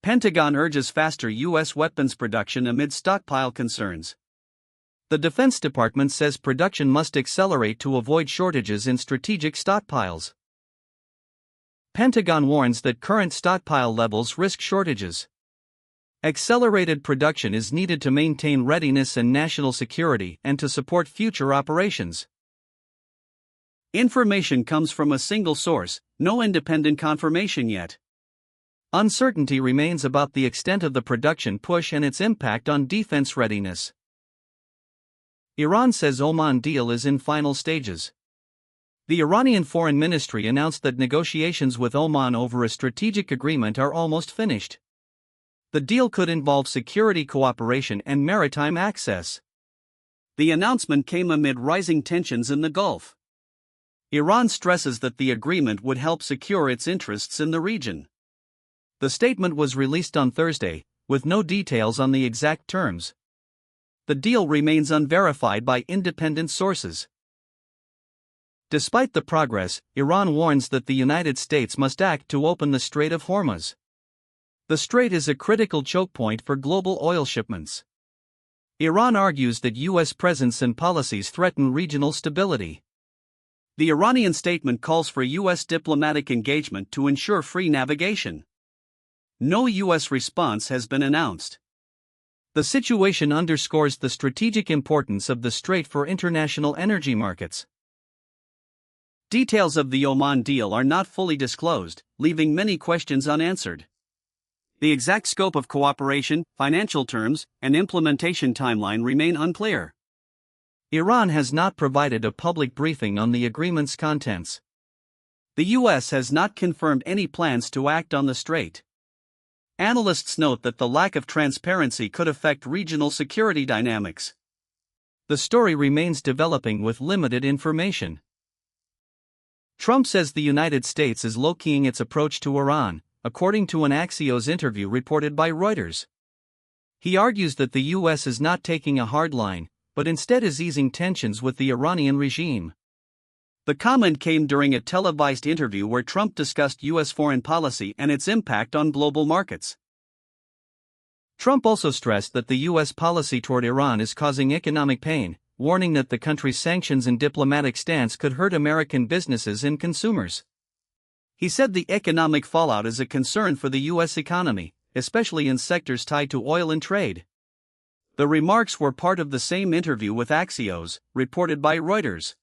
Pentagon urges faster U.S. weapons production amid stockpile concerns. The Defense Department says production must accelerate to avoid shortages in strategic stockpiles. Pentagon warns that current stockpile levels risk shortages. Accelerated production is needed to maintain readiness and national security and to support future operations. Information comes from a single source, no independent confirmation yet. Uncertainty remains about the extent of the production push and its impact on defense readiness. Iran says Oman deal is in final stages. The Iranian Foreign Ministry announced that negotiations with Oman over a strategic agreement are almost finished. The deal could involve security cooperation and maritime access. The announcement came amid rising tensions in the Gulf. Iran stresses that the agreement would help secure its interests in the region. The statement was released on Thursday, with no details on the exact terms. The deal remains unverified by independent sources. Despite the progress, Iran warns that the United States must act to open the Strait of Hormuz. The strait is a critical choke point for global oil shipments. Iran argues that U.S. presence and policies threaten regional stability. The Iranian statement calls for U.S. diplomatic engagement to ensure free navigation. No U.S. response has been announced. The situation underscores the strategic importance of the strait for international energy markets. Details of the Oman deal are not fully disclosed, leaving many questions unanswered. The exact scope of cooperation, financial terms, and implementation timeline remain unclear. Iran has not provided a public briefing on the agreement's contents. The U.S. has not confirmed any plans to act on the strait. Analysts note that the lack of transparency could affect regional security dynamics. The story remains developing with limited information. Trump says the United States is low-keying its approach to Iran, according to an Axios interview reported by Reuters. He argues that the U.S. is not taking a hard line, but instead is easing tensions with the Iranian regime. The comment came during a televised interview where Trump discussed U.S. foreign policy and its impact on global markets. Trump also stressed that the U.S. policy toward Iran is causing economic pain, warning that the country's sanctions and diplomatic stance could hurt American businesses and consumers. He said the economic fallout is a concern for the U.S. economy, especially in sectors tied to oil and trade. The remarks were part of the same interview with Axios, reported by Reuters.